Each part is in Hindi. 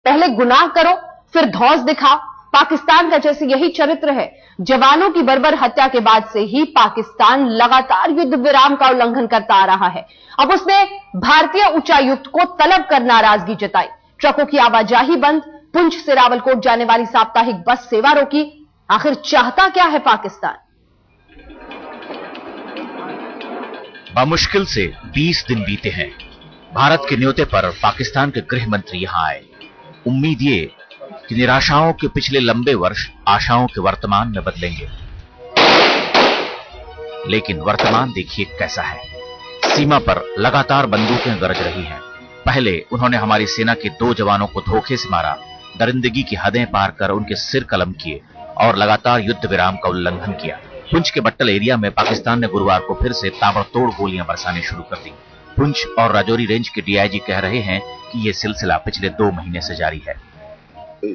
पहले गुनाह करो फिर धौंस दिखाओ। पाकिस्तान का जैसे यही चरित्र है। जवानों की बर्बर हत्या के बाद से ही पाकिस्तान लगातार युद्ध विराम का उल्लंघन करता आ रहा है। अब उसने भारतीय उच्चायुक्त को तलब कर नाराजगी जताई। ट्रकों की आवाजाही बंद, पुंछ से रावलकोट जाने वाली साप्ताहिक बस सेवा रोकी। आखिर चाहता क्या है पाकिस्तान? बामुश्किल से 20 दिन बीते हैं। भारत के न्योते पर पाकिस्तान के गृह मंत्री यहां आए। उम्मीद ये कि निराशाओं के पिछले लंबे वर्ष आशाओं के वर्तमान में बदलेंगे। लेकिन वर्तमान देखिए कैसा है। सीमा पर लगातार बंदूकें गरज रही हैं। पहले उन्होंने हमारी सेना के 2 जवानों को धोखे से मारा, दरिंदगी की हदें पार कर उनके सिर कलम किए और लगातार युद्ध विराम का उल्लंघन किया। पुंछ के बट्टल एरिया में पाकिस्तान ने गुरुवार को फिर से ताबड़तोड़ गोलियां बरसाने शुरू कर दी। पुंछ और राजौरी रेंज के डीआईजी कह रहे हैं कि यह सिलसिला पिछले 2 महीने से जारी है।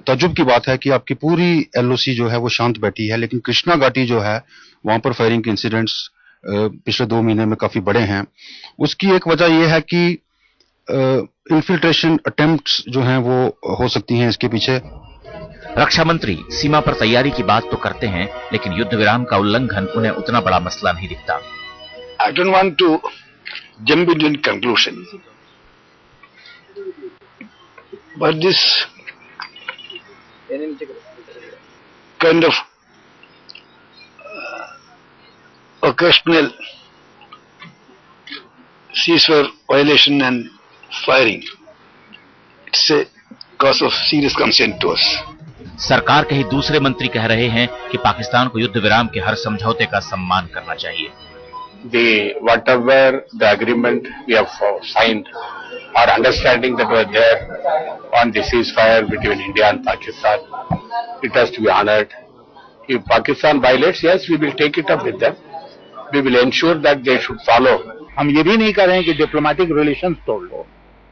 तजुब की बात है कि आपकी पूरी एलओसी जो है वो शांत बैठी है, लेकिन कृष्णा घाटी जो है वहां पर फायरिंग के इंसिडेंट्स पिछले 2 महीने में काफी बड़े हैं। उसकी एक वजह यह है कि इन्फिल्ट्रेशन अटेम्प्ट्स जो हैं वो हो सकती हैं इसके पीछे। रक्षा मंत्री सीमा पर तैयारी की बात तो करते हैं, लेकिन युद्ध विराम का उल्लंघन उन्हें उतना बड़ा मसला नहीं दिखता। I don't want to jump into conclusion, but this kind of occasional ceasefire violation and firing, it's a cause of serious concern to us. सरकार के ही दूसरे मंत्री कह रहे हैं कि पाकिस्तान को युद्ध विराम के हर समझौते का सम्मान करना चाहिए। Whatever the agreement we have signed or understanding that were there on the ceasefire between India and Pakistan, it has to be honored. If Pakistan violates, yes, we will take it up with them. We will ensure that they should follow. हम ये भी नहीं कर रहे हैं कि डिप्लोमेटिक रिलेशंस तोड़ लो,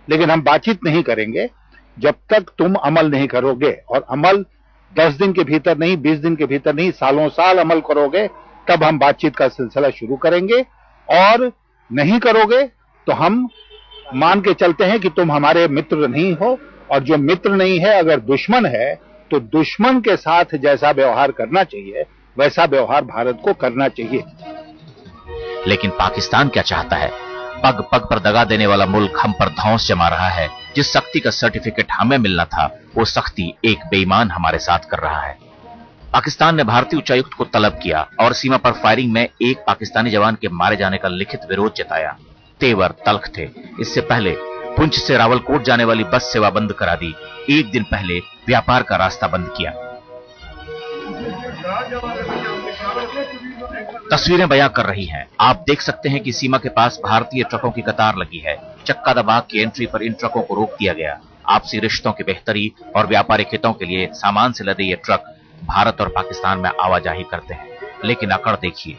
लेकिन हम बातचीत नहीं करेंगे जब तक तुम अमल नहीं करोगे। और अमल 10 दिन के भीतर नहीं, 20 दिन के भीतर नहीं, सालों साल अमल करोगे, तब हम बातचीत का सिलसिला शुरू करेंगे। और नहीं करोगे तो हम मान के चलते हैं कि तुम हमारे मित्र नहीं हो, और जो मित्र नहीं है अगर दुश्मन है तो दुश्मन के साथ जैसा व्यवहार करना चाहिए वैसा व्यवहार भारत को करना चाहिए। लेकिन पाकिस्तान क्या चाहता है? पग पग पर दगा देने वाला मुल्क हम पर धौंस जमा रहा है। जिस सख्ती का सर्टिफिकेट हमें मिलना था वो सख्ती एक बेईमान हमारे साथ कर रहा है। पाकिस्तान ने भारतीय उच्चायुक्त को तलब किया और सीमा पर फायरिंग में एक पाकिस्तानी जवान के मारे जाने का लिखित विरोध जताया। तेवर तल्ख थे। इससे पहले पुंछ से रावलकोट जाने वाली बस सेवा बंद करा दी। एक दिन पहले व्यापार का रास्ता बंद किया। तस्वीरें बयां कर रही हैं। आप देख सकते हैं कि सीमा के पास भारतीय ट्रकों की कतार लगी है। चक्का दबाग की एंट्री पर इन ट्रकों को रोक दिया गया। आपसी रिश्तों की बेहतरी और व्यापारिक हितों के लिए सामान से लदे ये ट्रक भारत और पाकिस्तान में आवाजाही करते हैं। लेकिन अकड़ देखिए,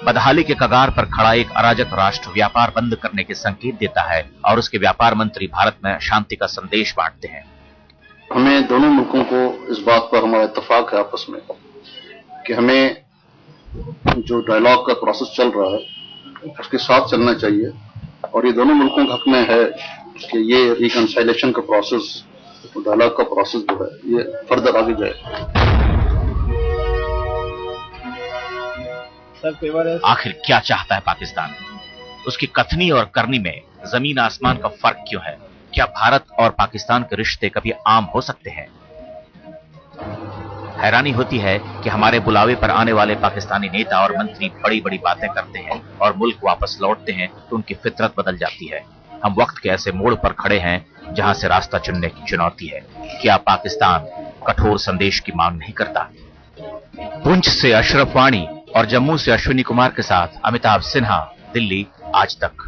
बदहाली के कगार पर खड़ा एक अराजक राष्ट्र व्यापार बंद करने के संकेत देता है और उसके व्यापार मंत्री भारत में शांति का संदेश बांटते हैं। हमें दोनों मुल्कों को इस बात पर हमारा इत्तेफाक है आपस में कि हमें जो डायलॉग का प्रोसेस चल रहा है उसके साथ चलना चाहिए, और ये दोनों मुल्कों के हक में है कि ये रिकंसाइलेशन का प्रोसेस, डायलॉग का प्रोसेस जो है ये फर्दर आगे जाए। आखिर क्या चाहता है पाकिस्तान? उसकी कथनी और करनी में जमीन आसमान का फर्क क्यों है? क्या भारत और पाकिस्तान के रिश्ते कभी आम हो सकते हैं? हैरानी होती है कि हमारे बुलावे पर आने वाले पाकिस्तानी नेता और मंत्री बड़ी बड़ी बातें करते हैं और मुल्क वापस लौटते हैं तो उनकी फितरत बदल जाती है। हम वक्त के ऐसे मोड़ पर खड़े हैं जहां से रास्ता चुनने की चुनौती है। क्या पाकिस्तान कठोर संदेश की मांग नहीं करता? पुंछ से अशरफ वाणी और जम्मू से अश्विनी कुमार के साथ अमिताभ सिन्हा, दिल्ली आज तक।